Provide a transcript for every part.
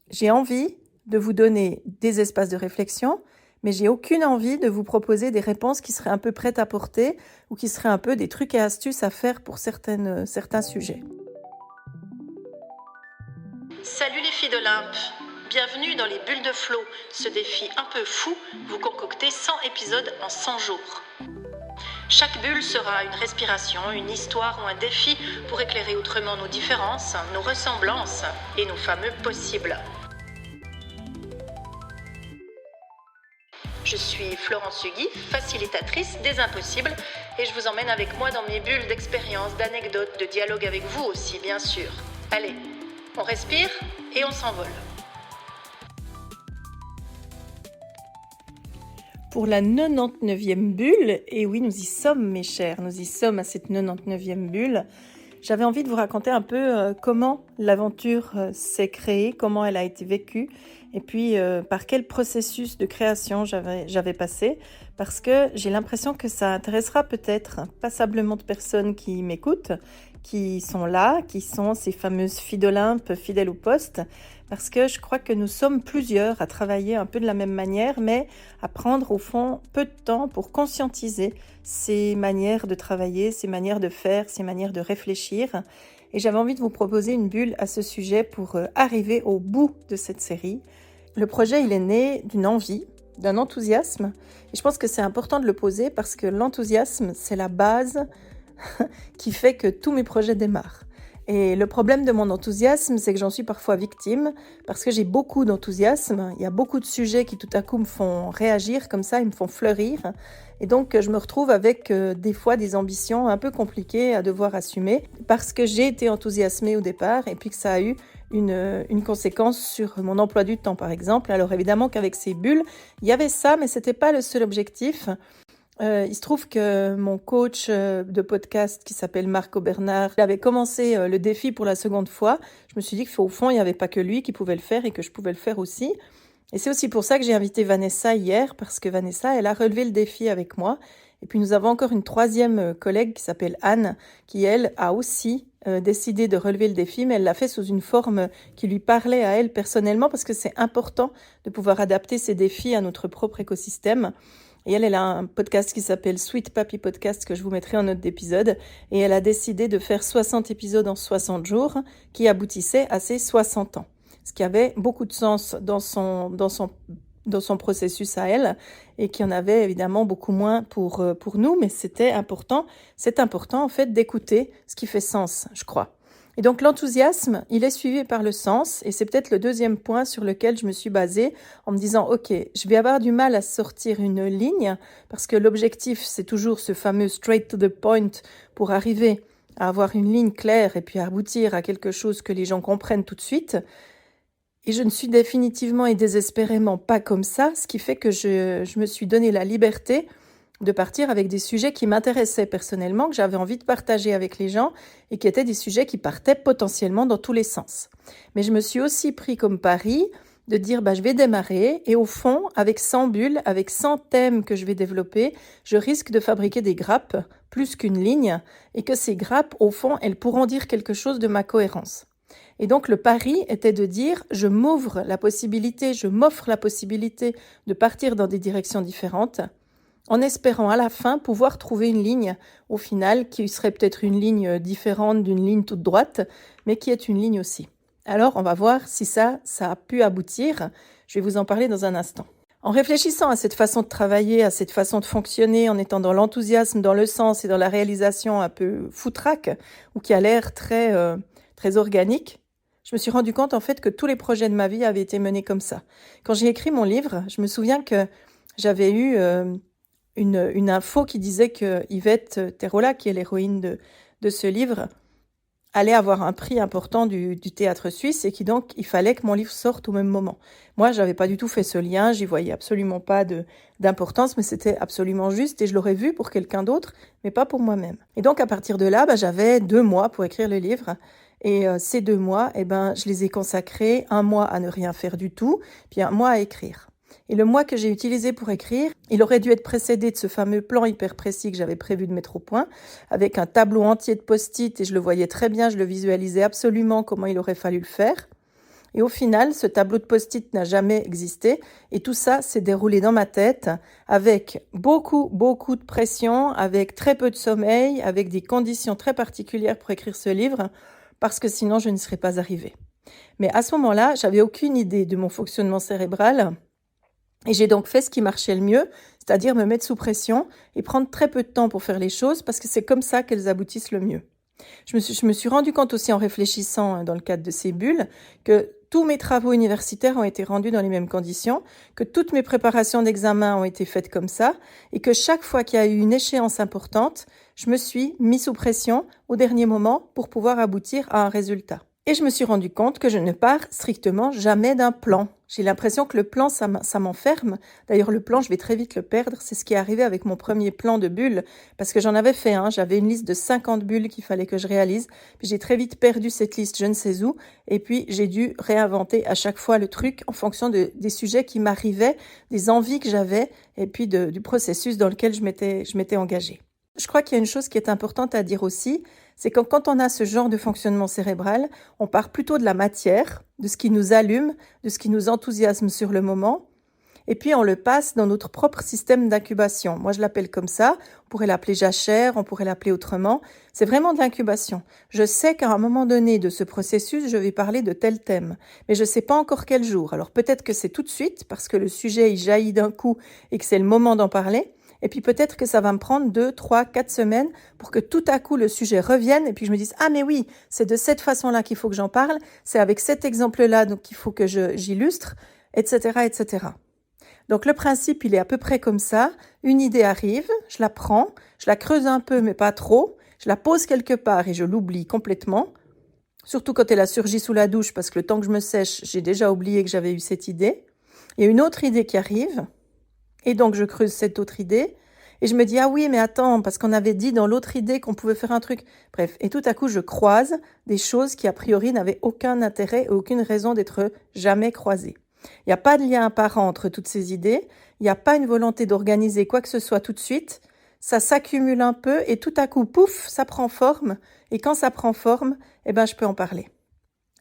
J'ai envie de vous donner des espaces de réflexion, mais j'ai aucune envie de vous proposer des réponses qui seraient un peu prêtes à porter ou qui seraient un peu des trucs et astuces à faire pour certains sujets. Salut les filles d'Olympe, bienvenue dans les bulles de flow, ce défi un peu fou, vous concoctez 100 épisodes en 100 jours. Chaque bulle sera une respiration, une histoire ou un défi pour éclairer autrement nos différences, nos ressemblances et nos fameux possibles. Je suis Florence Hugui, facilitatrice des impossibles, et je vous emmène avec moi dans mes bulles d'expériences, d'anecdotes, de dialogue avec vous aussi, bien sûr. Allez, on respire et on s'envole. Pour la 99e bulle, et oui, nous y sommes mes chers, nous y sommes à cette 99e bulle, j'avais envie de vous raconter un peu comment l'aventure s'est créée, comment elle a été vécue, et puis par quel processus de création j'avais passé, parce que j'ai l'impression que ça intéressera peut-être passablement de personnes qui m'écoutent, qui sont là, qui sont ces fameuses filles d'Olympe, fidèles au poste, parce que je crois que nous sommes plusieurs à travailler un peu de la même manière, mais à prendre au fond peu de temps pour conscientiser ces manières de travailler, ces manières de faire, ces manières de réfléchir. Et j'avais envie de vous proposer une bulle à ce sujet pour arriver au bout de cette série. Le projet, il est né d'une envie, d'un enthousiasme. Et je pense que c'est important de le poser parce que l'enthousiasme, c'est la base qui fait que tous mes projets démarrent. Et le problème de mon enthousiasme, c'est que j'en suis parfois victime parce que j'ai beaucoup d'enthousiasme. Il y a beaucoup de sujets qui tout à coup me font réagir comme ça, ils me font fleurir. Et donc, je me retrouve avec des fois des ambitions un peu compliquées à devoir assumer parce que j'ai été enthousiasmée au départ et puis que ça a eu une conséquence sur mon emploi du temps, par exemple. Alors évidemment qu'avec ces bulles, il y avait ça, mais c'était pas le seul objectif. Il se trouve que mon coach de podcast qui s'appelle Marco Bernard, il avait commencé le défi pour la seconde fois. Je me suis dit qu'au fond, il n'y avait pas que lui qui pouvait le faire et que je pouvais le faire aussi. Et c'est aussi pour ça que j'ai invité Vanessa hier, parce que Vanessa, elle a relevé le défi avec moi. Et puis nous avons encore une troisième collègue qui s'appelle Anne, qui elle a aussi décidé de relever le défi, mais elle l'a fait sous une forme qui lui parlait à elle personnellement, parce que c'est important de pouvoir adapter ces défis à notre propre écosystème. Et elle a un podcast qui s'appelle Sweet Papi Podcast que je vous mettrai en note d'épisode. Et elle a décidé de faire 60 épisodes en 60 jours qui aboutissaient à ses 60 ans. Ce qui avait beaucoup de sens dans son processus à elle et qui en avait évidemment beaucoup moins pour nous. Mais c'était important. C'est important en fait d'écouter ce qui fait sens, je crois. Et donc l'enthousiasme, il est suivi par le sens, et c'est peut-être le deuxième point sur lequel je me suis basée en me disant, ok, je vais avoir du mal à sortir une ligne, parce que l'objectif, c'est toujours ce fameux straight to the point pour arriver à avoir une ligne claire et puis à aboutir à quelque chose que les gens comprennent tout de suite. Et je ne suis définitivement et désespérément pas comme ça, ce qui fait que je me suis donné la liberté de partir avec des sujets qui m'intéressaient personnellement, que j'avais envie de partager avec les gens et qui étaient des sujets qui partaient potentiellement dans tous les sens. Mais je me suis aussi pris comme pari de dire je vais démarrer et au fond, avec 100 bulles, avec 100 thèmes que je vais développer, je risque de fabriquer des grappes plus qu'une ligne et que ces grappes, au fond, elles pourront dire quelque chose de ma cohérence. Et donc le pari était de dire je m'offre la possibilité de partir dans des directions différentes en espérant à la fin pouvoir trouver une ligne au final qui serait peut-être une ligne différente d'une ligne toute droite, mais qui est une ligne aussi. Alors on va voir si ça a pu aboutir. Je vais vous en parler dans un instant. En réfléchissant à cette façon de travailler, à cette façon de fonctionner, en étant dans l'enthousiasme, dans le sens et dans la réalisation un peu foutraque, ou qui a l'air très organique, je me suis rendu compte en fait que tous les projets de ma vie avaient été menés comme ça. Quand j'ai écrit mon livre, je me souviens que j'avais eu une info qui disait que Yvette Terola, qui est l'héroïne de ce livre, allait avoir un prix important du théâtre suisse et qui donc, il fallait que mon livre sorte au même moment. Moi, j'avais pas du tout fait ce lien, j'y voyais absolument pas d'importance, mais c'était absolument juste et je l'aurais vu pour quelqu'un d'autre, mais pas pour moi-même. Et donc, à partir de là, j'avais 2 mois pour écrire le livre. Et ces 2 mois, je les ai consacrés 1 mois à ne rien faire du tout, puis 1 mois à écrire. Et le mois que j'ai utilisé pour écrire, il aurait dû être précédé de ce fameux plan hyper précis que j'avais prévu de mettre au point, avec un tableau entier de post-it, et je le voyais très bien, je le visualisais absolument comment il aurait fallu le faire. Et au final, ce tableau de post-it n'a jamais existé. Et tout ça s'est déroulé dans ma tête avec beaucoup de pression, avec très peu de sommeil, avec des conditions très particulières pour écrire ce livre, parce que sinon je n'y serais pas arrivée. Mais à ce moment-là, j'avais aucune idée de mon fonctionnement cérébral. Et j'ai donc fait ce qui marchait le mieux, c'est-à-dire me mettre sous pression et prendre très peu de temps pour faire les choses, parce que c'est comme ça qu'elles aboutissent le mieux. Je me suis rendu compte aussi en réfléchissant dans le cadre de ces bulles que tous mes travaux universitaires ont été rendus dans les mêmes conditions, que toutes mes préparations d'examen ont été faites comme ça, et que chaque fois qu'il y a eu une échéance importante, je me suis mis sous pression au dernier moment pour pouvoir aboutir à un résultat. Et je me suis rendu compte que je ne pars strictement jamais d'un plan. J'ai l'impression que le plan, ça m'enferme. D'ailleurs, le plan, je vais très vite le perdre. C'est ce qui est arrivé avec mon premier plan de bulles, parce que j'en avais fait un. J'avais une liste de 50 bulles qu'il fallait que je réalise. Puis j'ai très vite perdu cette liste, je ne sais où. Et puis, j'ai dû réinventer à chaque fois le truc en fonction des sujets qui m'arrivaient, des envies que j'avais, et puis du processus dans lequel je m'étais engagée. Je crois qu'il y a une chose qui est importante à dire aussi, c'est que quand on a ce genre de fonctionnement cérébral, on part plutôt de la matière, de ce qui nous allume, de ce qui nous enthousiasme sur le moment, et puis on le passe dans notre propre système d'incubation. Moi, je l'appelle comme ça, on pourrait l'appeler jachère, on pourrait l'appeler autrement. C'est vraiment de l'incubation. Je sais qu'à un moment donné de ce processus, je vais parler de tel thème, mais je ne sais pas encore quel jour. Alors peut-être que c'est tout de suite, parce que le sujet il jaillit d'un coup et que c'est le moment d'en parler. Et puis peut-être que ça va me prendre 2, 3, 4 semaines pour que tout à coup le sujet revienne et puis je me dise « Ah mais oui, c'est de cette façon-là qu'il faut que j'en parle, c'est avec cet exemple-là donc qu'il faut que j'illustre, etc. etc. » Donc le principe, il est à peu près comme ça. Une idée arrive, je la prends, je la creuse un peu mais pas trop, je la pose quelque part et je l'oublie complètement. Surtout quand elle a surgi sous la douche parce que le temps que je me sèche, j'ai déjà oublié que j'avais eu cette idée. Il y a une autre idée qui arrive. Et donc, je creuse cette autre idée et je me dis « Ah oui, mais attends, parce qu'on avait dit dans l'autre idée qu'on pouvait faire un truc. » Bref, et tout à coup, je croise des choses qui, a priori, n'avaient aucun intérêt et aucune raison d'être jamais croisées. Il n'y a pas de lien apparent entre toutes ces idées. Il n'y a pas une volonté d'organiser quoi que ce soit tout de suite. Ça s'accumule un peu et tout à coup, pouf, ça prend forme. Et quand ça prend forme, je peux en parler.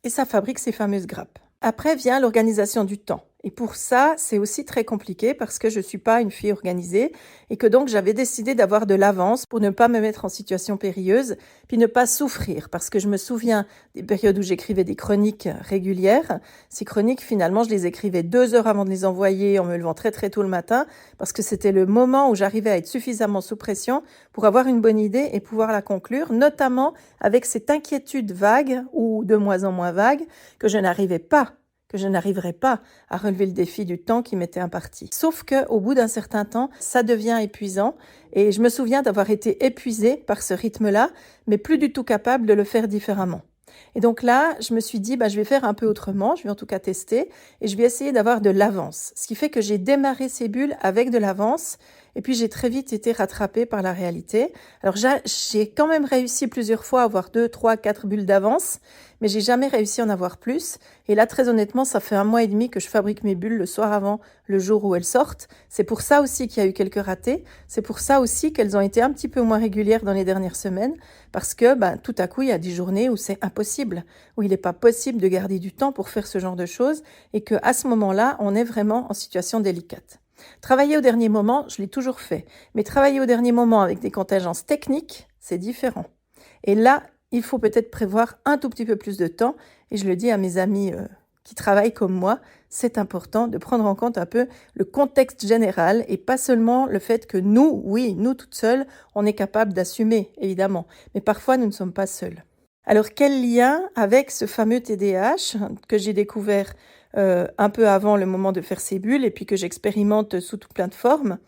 Et ça fabrique ces fameuses grappes. Après vient l'organisation du temps. Et pour ça, c'est aussi très compliqué parce que je ne suis pas une fille organisée et que donc j'avais décidé d'avoir de l'avance pour ne pas me mettre en situation périlleuse, puis ne pas souffrir. Parce que je me souviens des périodes où j'écrivais des chroniques régulières. Ces chroniques, finalement, je les écrivais 2 heures avant de les envoyer en me levant très très tôt le matin parce que c'était le moment où j'arrivais à être suffisamment sous pression pour avoir une bonne idée et pouvoir la conclure, notamment avec cette inquiétude vague ou de moins en moins vague que je n'arriverais pas à relever le défi du temps qui m'était imparti. Sauf qu'au bout d'un certain temps, ça devient épuisant et je me souviens d'avoir été épuisée par ce rythme-là, mais plus du tout capable de le faire différemment. Et donc là, je me suis dit, je vais faire un peu autrement, je vais en tout cas tester et je vais essayer d'avoir de l'avance. Ce qui fait que j'ai démarré ces bulles avec de l'avance et puis j'ai très vite été rattrapée par la réalité. Alors j'ai quand même réussi plusieurs fois à avoir 2, 3, 4 bulles d'avance, mais j'ai jamais réussi à en avoir plus. Et là, très honnêtement, ça fait 1 mois et demi que je fabrique mes bulles le soir avant le jour où elles sortent. C'est pour ça aussi qu'il y a eu quelques ratés. C'est pour ça aussi qu'elles ont été un petit peu moins régulières dans les dernières semaines, parce que tout à coup, il y a des journées où c'est impossible, où il n'est pas possible de garder du temps pour faire ce genre de choses, et qu'à ce moment-là, on est vraiment en situation délicate. Travailler au dernier moment, je l'ai toujours fait, mais travailler au dernier moment avec des contingences techniques, c'est différent. Et là, il faut peut-être prévoir un tout petit peu plus de temps, et je le dis à mes amis qui travaillent comme moi, c'est important de prendre en compte un peu le contexte général et pas seulement le fait que nous toutes seules, on est capable d'assumer, évidemment, mais parfois nous ne sommes pas seuls. Alors quel lien avec ce fameux TDAH que j'ai découvert un peu avant le moment de faire ces bulles et puis que j'expérimente sous tout plein de formes?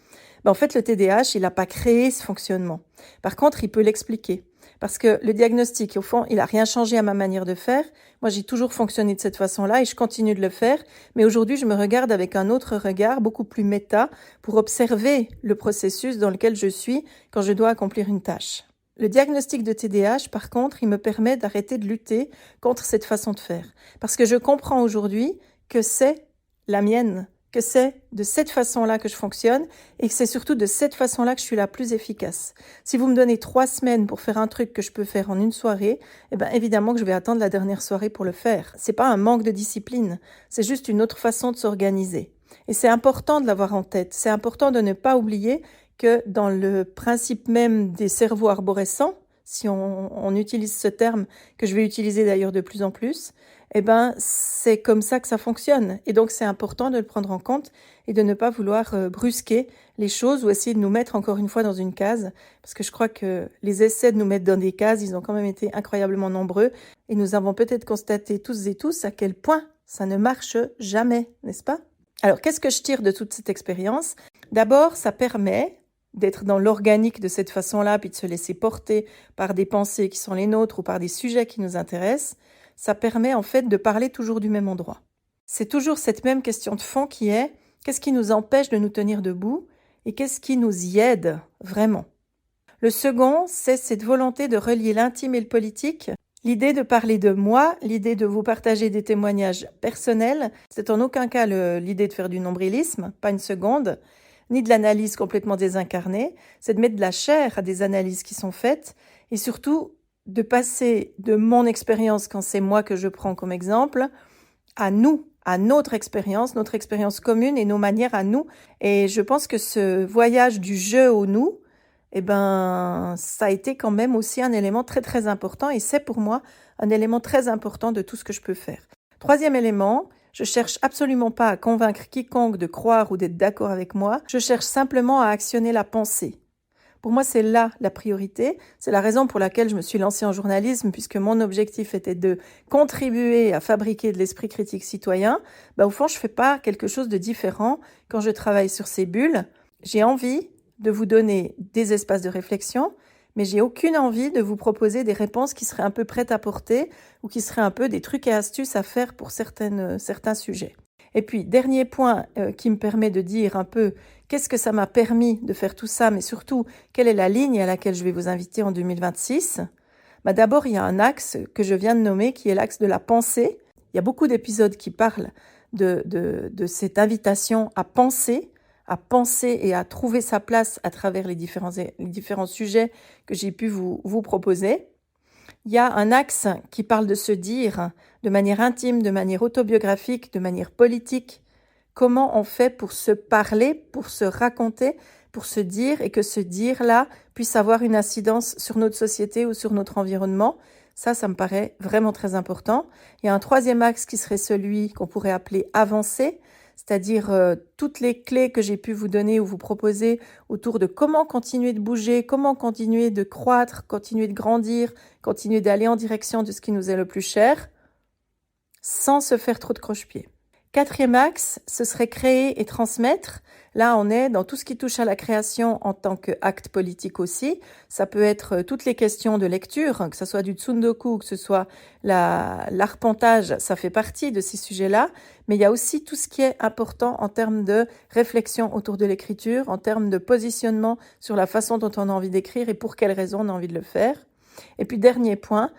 En fait, le TDAH, il n'a pas créé ce fonctionnement. Par contre, il peut l'expliquer. Parce que le diagnostic, au fond, il n'a rien changé à ma manière de faire. Moi, j'ai toujours fonctionné de cette façon-là et je continue de le faire. Mais aujourd'hui, je me regarde avec un autre regard, beaucoup plus méta, pour observer le processus dans lequel je suis quand je dois accomplir une tâche. Le diagnostic de TDAH, par contre, il me permet d'arrêter de lutter contre cette façon de faire. Parce que je comprends aujourd'hui que c'est la mienne, que c'est de cette façon-là que je fonctionne et que c'est surtout de cette façon-là que je suis la plus efficace. Si vous me donnez 3 semaines pour faire un truc que je peux faire en une soirée, eh bien évidemment que je vais attendre la dernière soirée pour le faire. C'est pas un manque de discipline, c'est juste une autre façon de s'organiser. Et c'est important de l'avoir en tête. C'est important de ne pas oublier que dans le principe même des cerveaux arborescents, si on utilise ce terme, que je vais utiliser d'ailleurs de plus en plus, eh ben, c'est comme ça que ça fonctionne. Et donc, c'est important de le prendre en compte et de ne pas vouloir brusquer les choses ou essayer de nous mettre encore une fois dans une case. Parce que je crois que les essais de nous mettre dans des cases, ils ont quand même été incroyablement nombreux. Et nous avons peut-être constaté tous et tous à quel point ça ne marche jamais, n'est-ce pas? Alors, qu'est-ce que je tire de toute cette expérience? D'abord, ça permet d'être dans l'organique de cette façon-là, puis de se laisser porter par des pensées qui sont les nôtres ou par des sujets qui nous intéressent. Ça permet en fait de parler toujours du même endroit. C'est toujours cette même question de fond qui est qu'est-ce qui nous empêche de nous tenir debout et qu'est-ce qui nous y aide vraiment. Le second, c'est cette volonté de relier l'intime et le politique. L'idée de parler de moi, l'idée de vous partager des témoignages personnels, c'est en aucun cas l'idée de faire du nombrilisme, pas une seconde, ni de l'analyse complètement désincarnée, c'est de mettre de la chair à des analyses qui sont faites et surtout de passer de mon expérience, quand c'est moi que je prends comme exemple, à nous, à notre expérience commune et nos manières à nous. Et je pense que ce voyage du je au nous, eh ben, ça a été quand même aussi un élément très très important et c'est pour moi un élément très important de tout ce que je peux faire. Troisième élément, je cherche absolument pas à convaincre quiconque de croire ou d'être d'accord avec moi, je cherche simplement à actionner la pensée. Pour moi, c'est là la priorité. C'est la raison pour laquelle je me suis lancée en journalisme, puisque mon objectif était de contribuer à fabriquer de l'esprit critique citoyen. Au fond, je ne fais pas quelque chose de différent quand je travaille sur ces bulles. J'ai envie de vous donner des espaces de réflexion, mais j'ai aucune envie de vous proposer des réponses qui seraient un peu prêtes à porter ou qui seraient un peu des trucs et astuces à faire pour certains sujets. Et puis, dernier point qui me permet de dire un peu qu'est-ce que ça m'a permis de faire tout ça, mais surtout, quelle est la ligne à laquelle je vais vous inviter en 2026 ? D'abord, il y a un axe que je viens de nommer qui est l'axe de la pensée. Il y a beaucoup d'épisodes qui parlent de cette invitation à penser et à trouver sa place à travers les différents sujets que j'ai pu vous proposer. Il y a un axe qui parle de se dire de manière intime, de manière autobiographique, de manière politique, comment on fait pour se parler, pour se raconter, pour se dire et que ce dire-là puisse avoir une incidence sur notre société ou sur notre environnement. Ça me paraît vraiment très important. Il y a un troisième axe qui serait celui qu'on pourrait appeler avancer, c'est-à-dire toutes les clés que j'ai pu vous donner ou vous proposer autour de comment continuer de bouger, comment continuer de croître, continuer de grandir, continuer d'aller en direction de ce qui nous est le plus cher, sans se faire trop de croche-pied. Quatrième axe, ce serait créer et transmettre. Là, on est dans tout ce qui touche à la création en tant qu'acte politique aussi. Ça peut être toutes les questions de lecture, que ce soit du tsundoku, que ce soit l'arpentage, ça fait partie de ces sujets-là. Mais il y a aussi tout ce qui est important en termes de réflexion autour de l'écriture, en termes de positionnement sur la façon dont on a envie d'écrire et pour quelles raisons on a envie de le faire. Et puis, dernier point,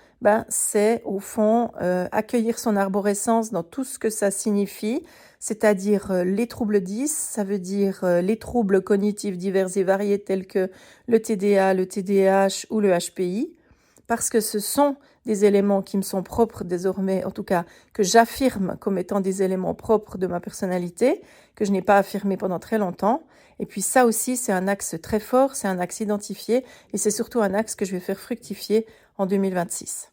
c'est au fond accueillir son arborescence dans tout ce que ça signifie, c'est-à-dire les troubles 10, ça veut dire les troubles cognitifs divers et variés tels que le TDA, le TDAH ou le HPI, parce que ce sont des éléments qui me sont propres désormais, en tout cas que j'affirme comme étant des éléments propres de ma personnalité, que je n'ai pas affirmé pendant très longtemps. Et puis ça aussi, c'est un axe très fort, c'est un axe identifié et c'est surtout un axe que je vais faire fructifier en 2026.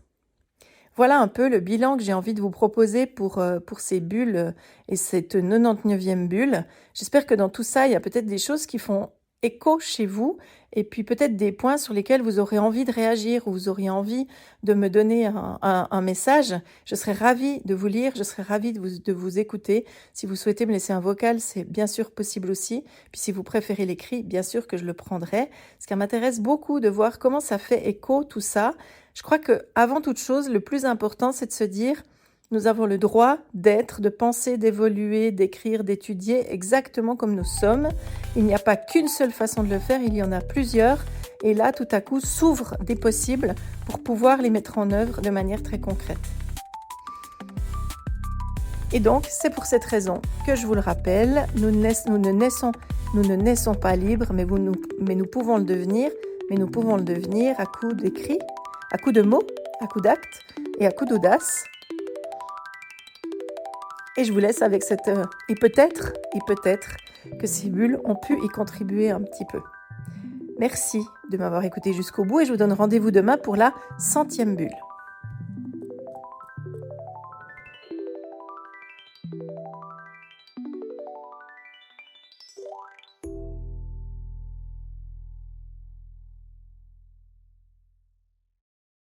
Voilà un peu le bilan que j'ai envie de vous proposer pour ces bulles et cette 99e bulle. J'espère que dans tout ça, il y a peut-être des choses qui font écho chez vous et puis peut-être des points sur lesquels vous aurez envie de réagir ou vous auriez envie de me donner un message. Je serais ravie de vous lire, je serais ravie de vous écouter. Si vous souhaitez me laisser un vocal, c'est bien sûr possible aussi. Puis si vous préférez l'écrit, bien sûr que je le prendrai. Ce qui m'intéresse beaucoup de voir comment ça fait écho tout ça. Je crois que avant toute chose, le plus important, c'est de se dire nous avons le droit d'être, de penser, d'évoluer, d'écrire, d'étudier exactement comme nous sommes. Il n'y a pas qu'une seule façon de le faire, il y en a plusieurs. Et là, tout à coup, s'ouvrent des possibles pour pouvoir les mettre en œuvre de manière très concrète. Et donc, c'est pour cette raison que je vous le rappelle, nous ne naissons pas libres, mais nous pouvons le devenir, à coup d'écrit, à coup de mots, à coup d'actes et à coup d'audace. Et je vous laisse avec cette... et peut-être que ces bulles ont pu y contribuer un petit peu. Merci de m'avoir écouté jusqu'au bout et je vous donne rendez-vous demain pour la 100e bulle.